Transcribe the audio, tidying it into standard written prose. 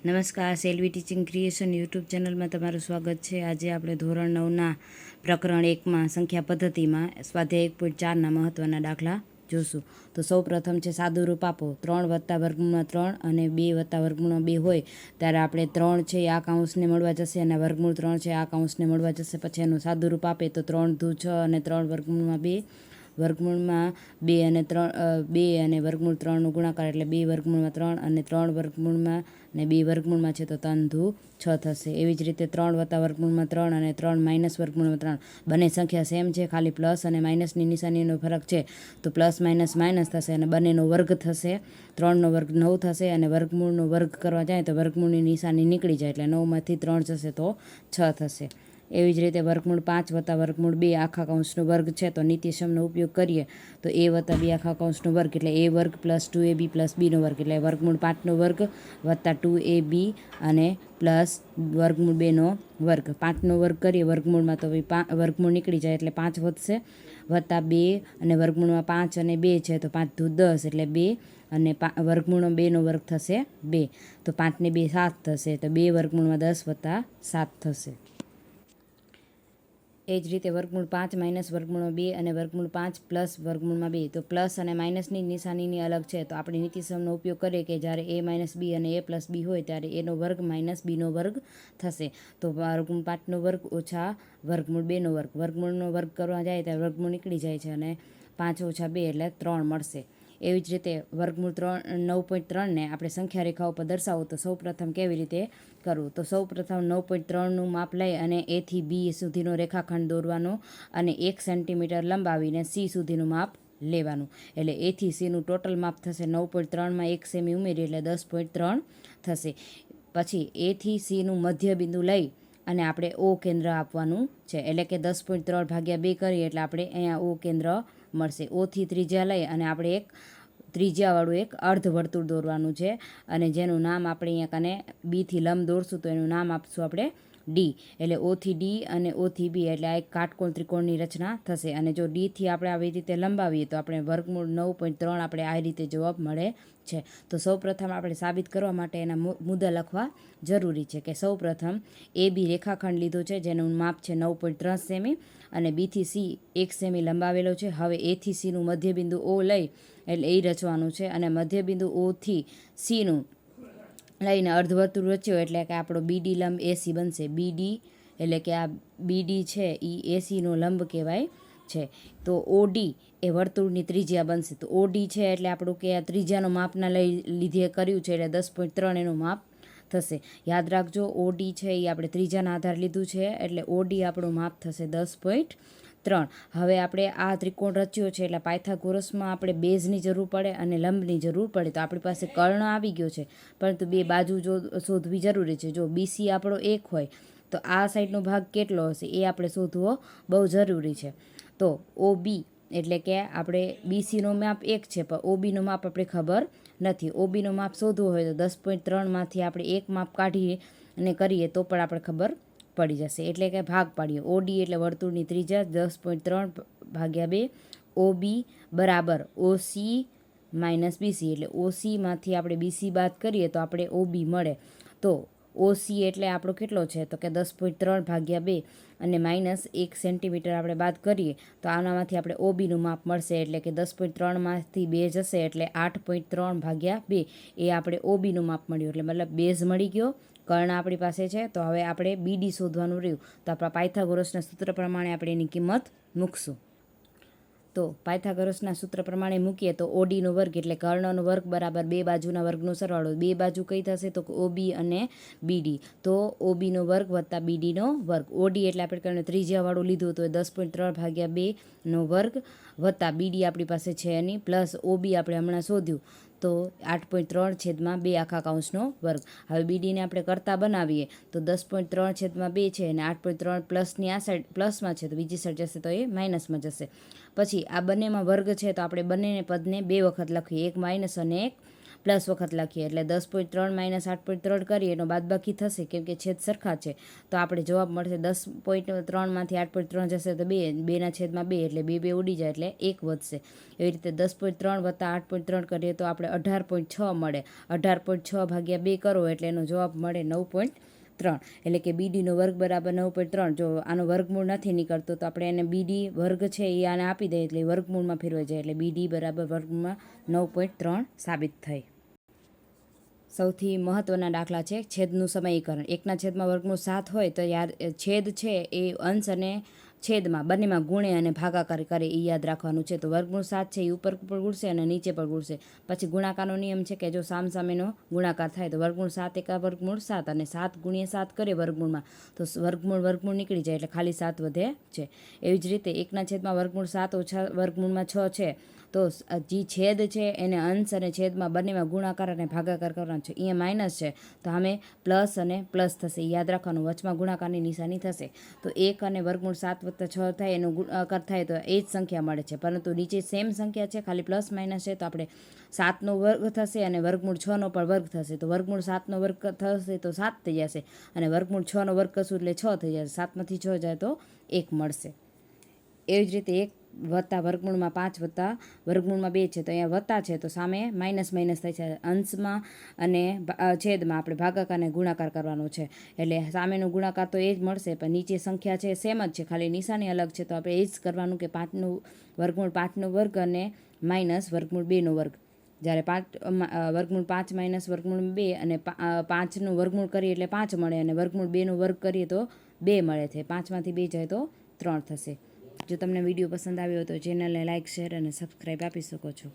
નમસ્કાર, Selvi teaching creation YouTube ચેનલમાં તમારું સ્વાગત છે. આજે આપણે ધોરણ 9ના પ્રકરણ 1માં સંખ્યા પદ્ધતિમાં સ્વાધ્યાય 1.4ના મહત્ત્વના દાખલા જોશું. તો સૌ પ્રથમ છે સાદુરૂપ આપો. 3 + વર્ગમૂળમાં 3 અને 2 + વર્ગમૂળમાં 2 હોય ત્યારે આપણે 3 છે એ આ કાઉન્સને મળવા જશે અને વર્ગમૂળ 3 છે આ કાઉન્સને મળવા જશે. પછી એનું સાદુરૂપ આપે તો 3 × 6 અને 3 વર્ગમૂળમાં 2 વર્ગમૂળમાં 2 અને વર્ગમૂળ 3નો ગુણાકાર એટલે 2 વર્ગમૂળમાં 3 અને 3 વર્ગમૂળમાં ને 2 વર્ગમૂળમાં છે તો 3 × 6 થશે. એવી જ રીતે 3 + વર્ગમૂળમાં 3 અને 3 - વર્ગમૂળમાં 3 બંને સંખ્યા સેમ છે, ખાલી પ્લસ અને માઇનસની નિશાનીનો ફરક છે તો પ્લસ માઇનસ માઇનસ થશે અને બંનેનો વર્ગ થશે. 3નો વર્ગ 9 થશે અને વર્ગમૂળનો વર્ગ કરવા જાય તો વર્ગમૂળની નિશાની નીકળી જાય એટલે 9માંથી 3 જશે તો 6 થશે. એવી જ રીતે વર્ગમૂળ 5 + વર્ગમૂળ 2 આખા કૌંસનો વર્ગ છે તો નીતિશમનો ઉપયોગ કરીએ તો a + 2 આખા કૌંસનો વર્ગ એટલે a² + 2ab + b નો વર્ગ એટલે વર્ગમૂળ 5નો વર્ગ + 2ab અને પ્લસ વર્ગમૂળ 2નો વર્ગ. 5નો વર્ગ કરીએ વર્ગમૂળમાં તો વર્ગમૂળ નીકળી જાય એટલે 5 વધશે +2 અને વર્ગમૂળમાં 5 અને 2 છે તો 5 × 10 એટલે 2 અને વર્ગમૂળનો 2નો વર્ગ થશે 2 તો 5 ને 2 7 થશે તો 2 વર્ગમૂળમાં 10 + 7 થશે. એ જ રીતે વર્ગમૂળ 5 - વર્ગમૂળમાં 2 અને વર્ગમૂળ 5 + વર્ગમૂળમાં 2 તો પ્લસ અને માઇનસની નિશાનીની અલગ છે તો આપણે નીતિશમનો ઉપયોગ કરીએ કે જ્યારે a - b અને a + b હોય ત્યારે એનો વર્ગ - બીનો વર્ગ થશે તો વર્ગમૂળ 5નો વર્ગ ઓછા વર્ગમૂળ 2નો વર્ગ. વર્ગમૂળનો વર્ગ કરવા જાય ત્યારે વર્ગમૂળ નીકળી જાય છે અને 5 - 2 એટલે 3 મળશે. એવી જ રીતે વર્ગમૂળ 9.3ને આપણે સંખ્યા રેખાઓ પર દર્શાવો તો સૌ પ્રથમ કેવી રીતે કરવું તો સૌ પ્રથમ 9.3નું માપ લઈ અને a થી b સુધીનો રેખાખંડ દોરવાનો અને 1 સેન્ટીમીટર લંબાવીને c સુધીનું માપ લેવાનું એટલે a થી cનું ટોટલ માપ થશે 9.3માં 1 સેમી ઉમેરી એટલે 10.3 થશે. પછી a થી cનું મધ્ય બિંદુ લઈ અને આપણે O કેન્દ્ર આપવાનું છે એટલે કે 10.3 / 2 કરીએ એટલે આપણે અહીંયા O કેન્દ્ર મળશે. O થી ત્રિજ્યા લઈ અને આપણે એક ત્રિજ્યાવાળું એક અર્ધ વર્તુળ દોરવાનું છે અને જેનું નામ આપણે અહીંયા કને B થી લંબ દોરશું તો એનું નામ આપશું આપણે D એટલે O થી D અને O થી B એટલે આ એક કાટકોણ ત્રિકોણની રચના થશે. અને જો D થી આપણે આવી રીતે લંબાવીએ તો આપણે વર્ગમૂળ 9.3 આપણે આ રીતે જવાબ મળે છે. તો સૌપ્રથમ આપણે સાબિત કરવા માટે એના મુદ્દા લખવા જરૂરી છે કે સૌપ્રથમ AB રેખાખંડ લીધો છે જેનું માપ છે 9.3 સેમી અને B થી C 1 સેમી લંબાવેલો છે. હવે A થી Cનું મધ્યબિંદુ O લઈ એટલે એ રચવાનું છે અને મધ્યબિંદુ O થી Cનું લઈને અર્ધવર્તુળ રચ્યો એટલે કે આપણો BD લંબ AC બનશે. BD એટલે કે આ BD છે એ ACનો લંબ કહેવાય છે. તો OD એ વર્તુળની ત્રિજ્યા બનશે. તો OD છે એટલે આપણું કે આ ત્રિજ્યાનો માપના લીધે કર્યું છે એટલે 10.3 એનું માપ થશે. યાદ રાખજો OD છે એ આપણે ત્રિજ્યાના આધાર લીધું છે એટલે OD આપણું માપ થશે 10.3. હવે આપણે આ ત્રિકોણ રચ્યો છે એટલે પાયથાગોરસમાં આપણે બેઝની જરૂર પડે અને લંબની જરૂર પડે તો આપણી પાસે કર્ણ આવી ગયો છે પરંતુ બે બાજુ શોધવી જરૂરી છે. જો BC આપણો 1 હોય તો આ સાઈડનો ભાગ કેટલો હશે એ આપણે શોધવો બહુ જરૂરી છે. તો OB એટલે કે આપણે BCનો માપ 1 છે પણ OBનો માપ આપણે ખબર નથી. OBનો માપ શોધવો હોય તો 10.3માંથી આપણે એક માપ કાઢીએ અને કરીએ તો પણ આપણે ખબર પડી જશે એટલે કે ભાગ પાડીએ. OD એટલે વર્તુળની ત્રિજ્યા 10.3 / 2 OB બરાબર OC - BC એટલે OCમાંથી આપણે BC બાદ કરીએ તો આપણે OB મળે. તો OC એટલે આપણો કેટલો છે તો કે 10.3 / 2 અને -1 સેન્ટીમીટર આપણે બાદ કરીએ તો આનામાંથી આપણે OBનું માપ મળશે એટલે કે 10.3માંથી 2 જશે એટલે 8.3 / 2 એ આપણે OBનું માપ મળ્યું એટલે મતલબ બેઝ મળી ગયો. કર્ણ આપણી પાસે છે તો હવે આપણે BD શોધવાનું રહ્યું તો આપણા પાયથાગોરસના સૂત્ર પ્રમાણે આપણે એની કિંમત મૂકશું. તો પાયથાગોરસના સૂત્ર પ્રમાણે મૂકીએ તો ODનો વર્ગ એટલે કર્ણનો વર્ગ બરાબર બે બાજુના વર્ગનો સરવાળો. બે બાજુ કઈ થશે તો OB અને BD તો OBનો વર્ગ + BDનો વર્ગ. OD એટલે આપણે કર્ણ ત્રિજ્યાવાળું લીધું તો 10.3 / 2નો વર્ગ + BD આપણી પાસે છે એની પ્લસ OB આપણે હમણાં શોધ્યું તો 8.3/2 આખા કૌંસનો વર્ગ. હવે BDને આપણે કરતા બનાવીએ તો 10.3/2 છે અને 8.3 પ્લસની આ સાઈડ પ્લસમાં છે તો બીજી સાઈડ જશે તો એ માઇનસમાં જશે. પછી આ બંનેમાં વર્ગ છે તો આપણે બંને પદને બે વખત લખીએ, એક માઇનસ અને એક પ્લસ વખત લખીએ એટલે 10.3 માઇનસ 8.3 કરીએ એનો બાદબાકી થશે કેમ કે છેદ સરખા છે. તો આપણે જવાબ મળશે 10.3માંથી 8.3 જશે તો 2, 2ના છેદમાં 2 એટલે 2 ઉડી જાય એટલે 1 વધશે. એવી રીતે 10.3 વત્તા 8.3 કરીએ તો આપણે 18.6 મળે. 18.6 ભાગ્યા 2 કરો એટલે એનો જવાબ મળે 9.3 એટલે કે BDનો વર્ગ બરાબર 9.3. જો આનો વર્ગમૂળ નથી નીકળતો તો આપણે એને BD વર્ગ છે એ આને આપી દઈએ એટલે વર્ગમૂળમાં ફેરવાઈ જાય એટલે BD બરાબર વર્ગમૂળમાં 9.3 સાબિત થઈ. સૌથી મહત્ત્વના દાખલા છે છેદનું સમીકરણ. 1/7 વર્ગમૂળ 7 હોય તો છેદ છે એ અંશ અને છેદમાં બંનેમાં ગુણે અને ભાગાકાર કરે એ યાદ રાખવાનું છે. તો વર્ગમૂળ 7 છે એ ઉપર પણ ગુણશે અને નીચે પણ ગુણશે. પછી ગુણાકારનો નિયમ છે કે જો સામસામેનો ગુણાકાર થાય તો વર્ગમૂળ 7 એકા વર્ગમૂળ 7 અને 7 ગુણ્યા 7 કરે વર્ગમૂળમાં તો વર્ગમૂળ નીકળી જાય એટલે ખાલી 7 વધે છે. એવી જ રીતે 1/7 વર્ગમૂળ 7 ઓછા વર્ગમૂળમાં 6 છે તો જે છેદ છે એને અંશ અને છેદમાં બંનેમાં ગુણાકાર અને ભાગાકાર કરવાનો છે. અહીંયા માઇનસ છે તો આમે પ્લસ અને પ્લસ થશે યાદ રાખવાનું, વચમાં ગુણાકારની નિશાની થશે. તો 1 અને વર્ગમૂળ 7 વત્તા 6 થાય એનો ગુણાકાર થાય તો એ જ સંખ્યા મળે છે, પરંતુ નીચે સેમ સંખ્યા છે ખાલી પ્લસ માઇનસ છે તો આપણે 7નો વર્ગ થશે અને વર્ગમૂળ 6નો પણ વર્ગ થશે. તો વર્ગમૂળ 7નો વર્ગ થશે તો 7 થઈ જશે અને વર્ગમૂળ 6નો વર્ગ કરશું એટલે 6 થઈ જશે. 7માંથી 6 જાય તો 1 મળશે. એવી જ રીતે 1 વત્તા વર્ગમૂળમાં 5 વત્તા વર્ગમૂળમાં 2 છે તો અહીંયા વત્તા છે તો સામે માઇનસ થાય છે. અંશમાં અને છેદમાં આપણે ભાગાકાર અને ગુણાકાર કરવાનો છે એટલે સામેનો ગુણાકાર તો એ જ મળશે પણ નીચે સંખ્યા છે સેમ જ છે ખાલી નિશાની અલગ છે. તો આપણે એ જ કરવાનું કે 5નું વર્ગમૂળ 5નો વર્ગ અને માઇનસ વર્ગમૂળ 2નો વર્ગ. જ્યારે વર્ગમૂળ 5 માઇનસ વર્ગમૂળ 2 અને 5નું વર્ગમૂળ કરીએ એટલે 5 મળે અને વર્ગમૂળ 2નો વર્ગ કરીએ તો 2 મળે છે. 5માંથી 2 જાય તો 3 થશે. જો તમને વિડીયો પસંદ આવ્યો હોય તો ચેનલને લાઇક, શેર અને સબસ્ક્રાઈબ આપી શકો છો.